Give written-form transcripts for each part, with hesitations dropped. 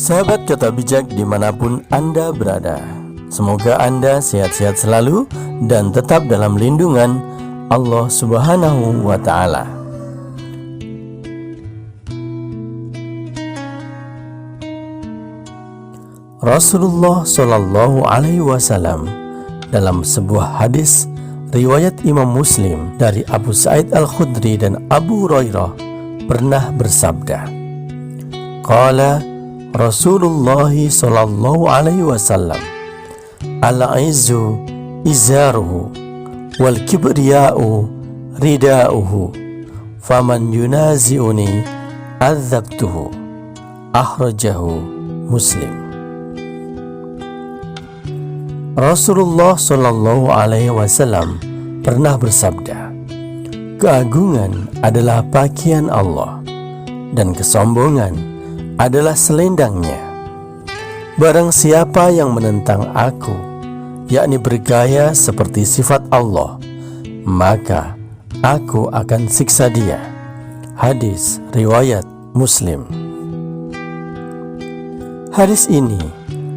Sahabat Kata Bijak dimanapun Anda berada, semoga Anda sehat-sehat selalu dan tetap dalam lindungan Allah Subhanahu wa Ta'ala. Rasulullah Shallallahu Alaihi Wasallam dalam sebuah hadis riwayat Imam Muslim dari Abu Sa'id Al-Khudri dan Abu Hurairah pernah bersabda, qala Rasulullah Shallallahu Alaihi Wasallam, al-izzu izaruhu wal kibriya'u rida'uhu faman yunazi'uni adzabtuhu. Akhrajahu Muslim. Rasulullah Shallallahu Alaihi Wasallam pernah bersabda, keagungan adalah pakaian Allah dan kesombongan adalah selendangnya. Barang siapa yang menentang aku, yakni bergaya seperti sifat Allah, maka aku akan siksa dia. Hadis riwayat Muslim. Hadis ini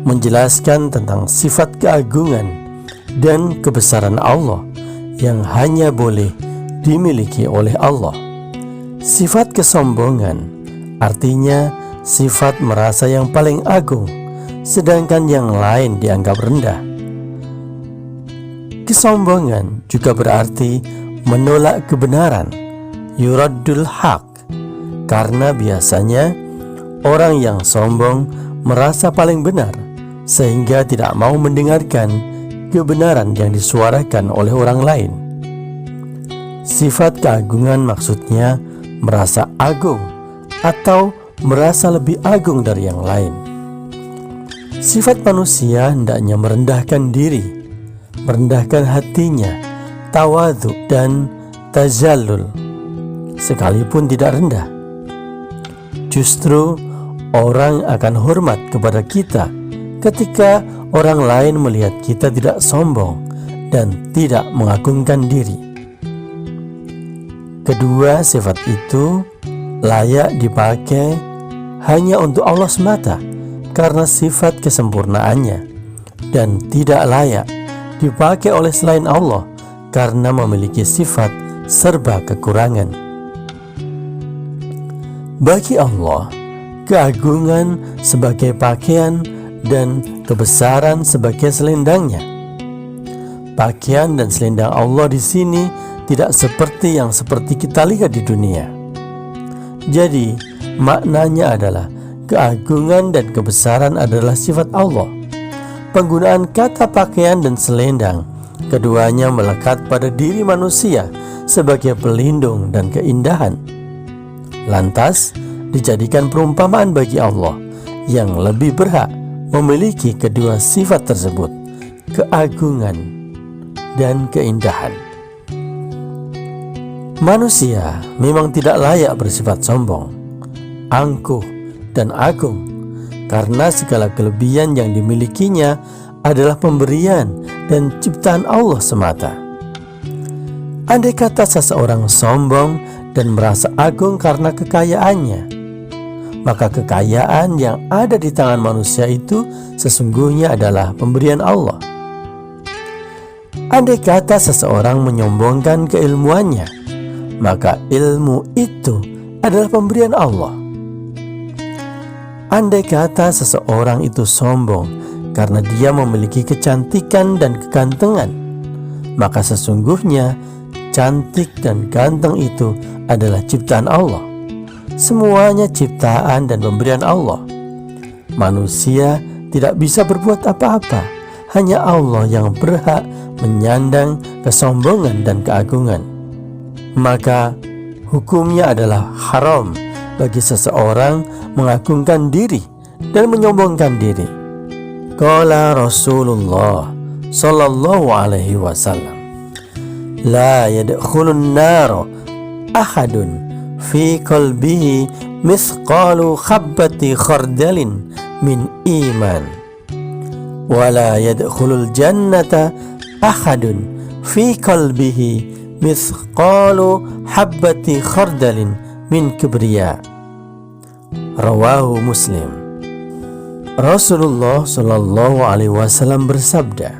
menjelaskan tentang sifat keagungan dan kebesaran Allah yang hanya boleh dimiliki oleh Allah. Sifat kesombongan artinya sifat merasa yang paling agung, sedangkan yang lain dianggap rendah. Kesombongan juga berarti menolak kebenaran, yuraddul haq, karena biasanya orang yang sombong merasa paling benar, sehingga tidak mau mendengarkan kebenaran yang disuarakan oleh orang lain. Sifat keagungan maksudnya merasa agung atau merasa lebih agung dari yang lain. Sifat manusia hendaknya merendahkan diri, merendahkan hatinya, tawadhu dan tazallul, sekalipun tidak rendah. Justru orang akan hormat kepada kita ketika orang lain melihat kita tidak sombong dan tidak mengagungkan diri. Kedua sifat itu layak dipakai hanya untuk Allah semata karena sifat kesempurnaannya, dan tidak layak dipakai oleh selain Allah karena memiliki sifat serba kekurangan. Bagi Allah, keagungan sebagai pakaian dan kebesaran sebagai selendangnya. Pakaian dan selendang Allah di sini tidak seperti yang seperti kita lihat di dunia. Jadi, maknanya adalah keagungan dan kebesaran adalah sifat Allah. Penggunaan kata pakaian dan selendang, keduanya melekat pada diri manusia sebagai pelindung dan keindahan. Lantas, dijadikan perumpamaan bagi Allah yang lebih berhak memiliki kedua sifat tersebut, keagungan dan keindahan. Manusia memang tidak layak bersifat sombong, angkuh, dan agung, karena segala kelebihan yang dimilikinya adalah pemberian dan ciptaan Allah semata. Andai kata seseorang sombong dan merasa agung karena kekayaannya, maka kekayaan yang ada di tangan manusia itu sesungguhnya adalah pemberian Allah. Andai kata seseorang menyombongkan keilmuannya, maka ilmu itu adalah pemberian Allah. Andai kata seseorang itu sombong karena dia memiliki kecantikan dan kegantengan, maka sesungguhnya cantik dan ganteng itu adalah ciptaan Allah. Semuanya ciptaan dan pemberian Allah. Manusia tidak bisa berbuat apa-apa, hanya Allah yang berhak menyandang kesombongan dan keagungan. Maka hukumnya adalah haram bagi seseorang mengagungkan diri dan menyombongkan diri. Qala Rasulullah Sallallahu Alaihi Wasallam, la yadkhulun nara ahadun fi qalbihi mithqalu khabbati khardalin min iman, wa la yadkhulul jannata ahadun fi qalbihi mithqalu habbati khardalin min kibriya. Rawahu Muslim. Rasulullah Shallallahu Alaihi Wasallam bersabda,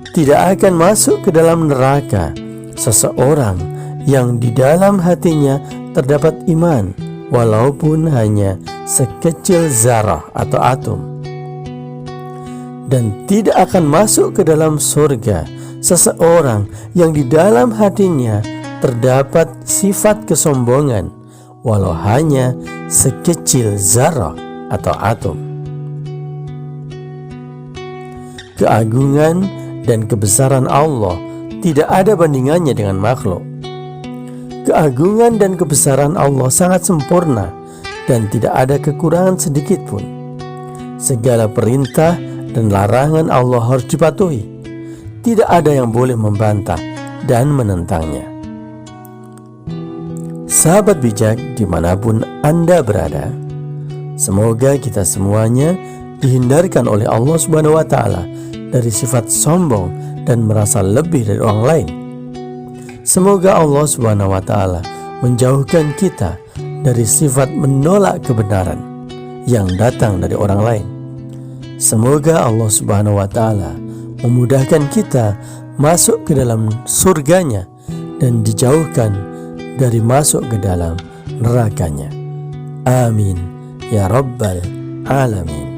tidak akan masuk ke dalam neraka seseorang yang di dalam hatinya terdapat iman, walaupun hanya sekecil zarah atau atom. Dan tidak akan masuk ke dalam surga seseorang yang di dalam hatinya terdapat sifat kesombongan, walau hanya sekecil zarah atau atom. Keagungan dan kebesaran Allah tidak ada bandingannya dengan makhluk. Keagungan dan kebesaran Allah sangat sempurna dan tidak ada kekurangan sedikit pun. Segala perintah dan larangan Allah harus dipatuhi. Tidak ada yang boleh membantah dan menentangnya. Sahabat bijak dimanapun Anda berada, semoga kita semuanya dihindarkan oleh Allah Subhanahu wa Ta'ala dari sifat sombong dan merasa lebih dari orang lain. Semoga Allah Subhanahu wa Ta'ala menjauhkan kita dari sifat menolak kebenaran yang datang dari orang lain. Semoga Allah Subhanahu wa Ta'ala memudahkan kita masuk ke dalam surganya dan dijauhkan dari masuk ke dalam nerakanya. Amin ya rabbal alamin.